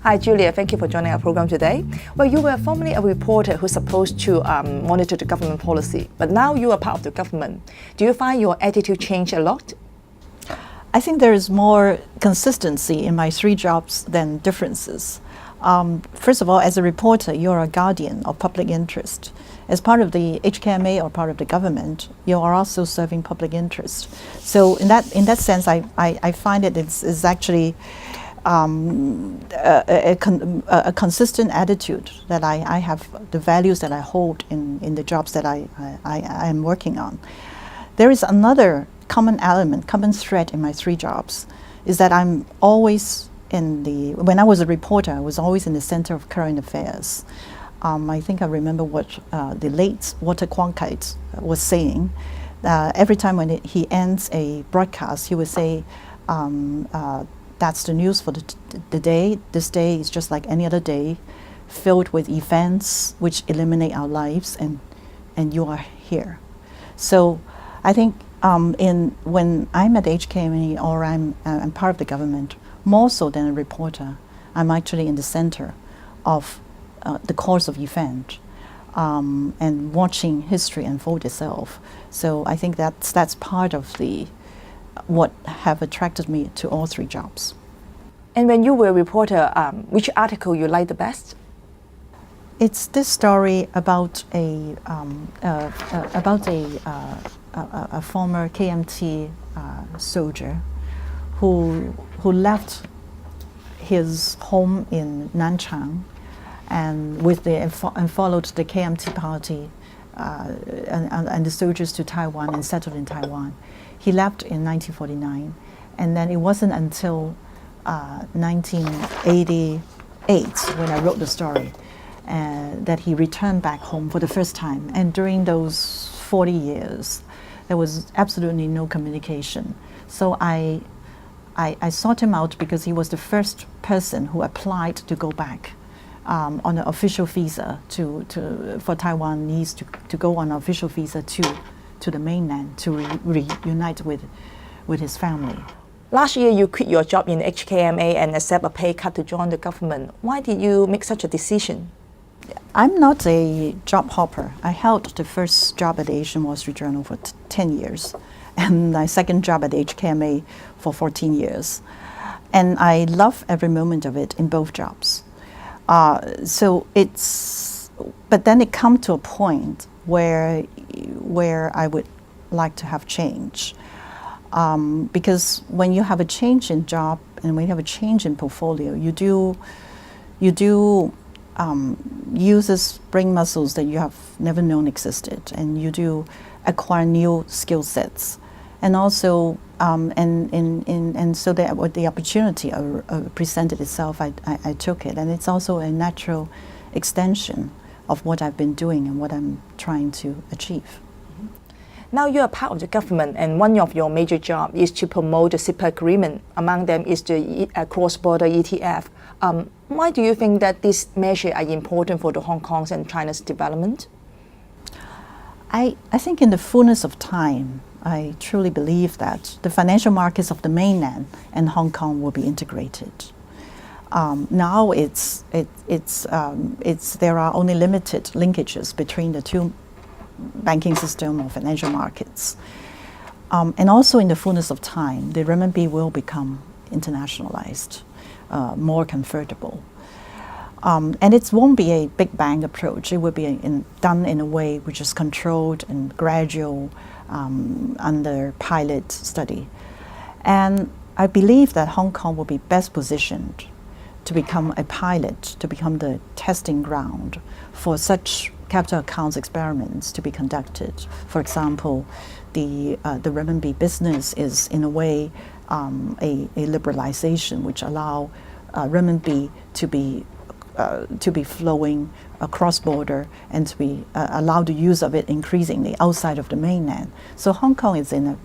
Hi, Julia. Thank you for joining our program today. Well, you were formerly a reporter who's supposed to monitor the government policy, but now you are part of the government. Do you find your attitude changed a lot? I think there is more consistency in my three jobs than differences. First of all, as a reporter, you're a guardian of public interest. As part of the HKMA or part of the government, you are also serving public interest. So in that sense, I find it's actually a consistent attitude that I have, the values that I hold in the jobs that I am working on. There is another common element, common thread in my three jobs, is that I'm always when I was a reporter, I was always in the center of current affairs. I think I remember what the late Walter Cronkite was saying. Every time when he ends a broadcast, he would say, that's the news for the day. This day is just like any other day, filled with events which eliminate our lives, and you are here. So I think when I'm at HKMA or I'm part of the government, more so than a reporter, I'm actually in the center of the course of event and watching history unfold itself. So I think that's part of what have attracted me to all three jobs. And when you were a reporter, which article you liked the best? It's this story about a former KMT soldier who left his home in Nanchang and followed the KMT party and the soldiers to Taiwan and settled in Taiwan. He left in 1949, and then it wasn't until 1988 when I wrote the story that he returned back home for the first time. And during those 40 years, there was absolutely no communication. So I sought him out because he was the first person who applied to go back on an official visa for Taiwanese to go on an official visa to the mainland to reunite with his family. Last year, you quit your job in HKMA and accept a pay cut to join the government. Why did you make such a decision? I'm not a job hopper. I held the first job at the Asian Wall Street Journal for 10 years, and my second job at HKMA for 14 years. And I love every moment of it in both jobs. But then it comes to a point where I would like to have change. Because when you have a change in job and when you have a change in portfolio, you do use this brain muscles that you have never known existed, and you do acquire new skill sets, and also and so that the opportunity presented itself, I took it, and it's also a natural extension of what I've been doing and what I'm trying to achieve. Now you are part of the government, and one of your major jobs is to promote the CIPA agreement. Among them is the cross-border ETF. Why do you think that these measures are important for the Hong Kong's and China's development? I think in the fullness of time, I truly believe that the financial markets of the mainland and Hong Kong will be integrated. Now there are only limited linkages between the two banking system or financial markets. And also in the fullness of time, the renminbi will become internationalized, more comfortable. And it won't be a big bang approach. It will be done in a way which is controlled and gradual under pilot study. And I believe that Hong Kong will be best positioned to become a pilot, to become the testing ground for such capital accounts experiments to be conducted. For example, the renminbi business is in a way a liberalization which allow renminbi to be flowing across border and to be allow the use of it increasingly outside of the mainland. So Hong Kong is in a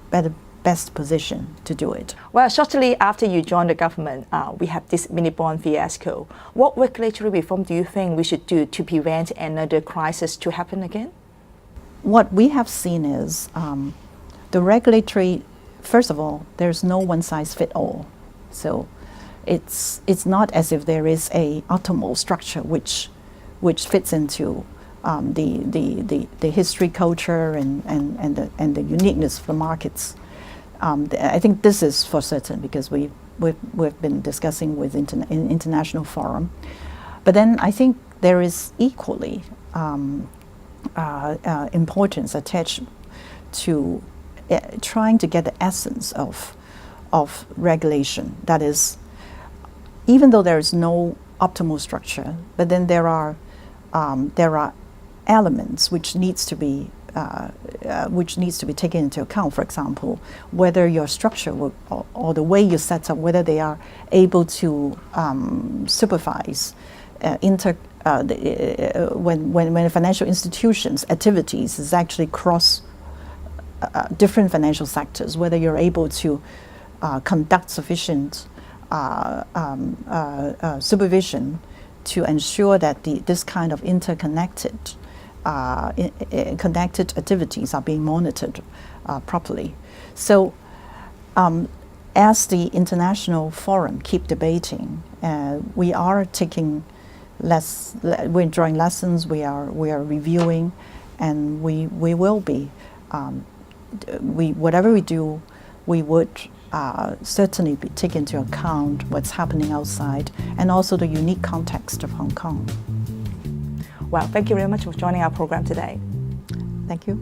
best position to do it. Well, shortly after you joined the government, we have this mini bond fiasco. What regulatory reform do you think we should do to prevent another crisis to happen again? What we have seen is the regulatory, first of all, there's no one size fit all. So it's not as if there is a optimal structure which fits into the history, culture, and the uniqueness of the markets. I think this is for certain, because we've been discussing with in international forum. But then I think there is equally importance attached to trying to get the essence of regulation. That is, even though there is no optimal structure, but then there are elements which needs to be taken into account. For example, whether your structure or the way you set up, whether they are able to supervise when financial institutions' activities is actually cross different financial sectors, whether you're able to conduct sufficient supervision to ensure that this kind of interconnected connected activities are being monitored properly. So as the international forum keep debating, we are taking we're drawing lessons, we are reviewing, and we will be whatever we do, we would certainly be taking into account what's happening outside and also the unique context of Hong Kong. Well, thank you very much for joining our program today. Thank you.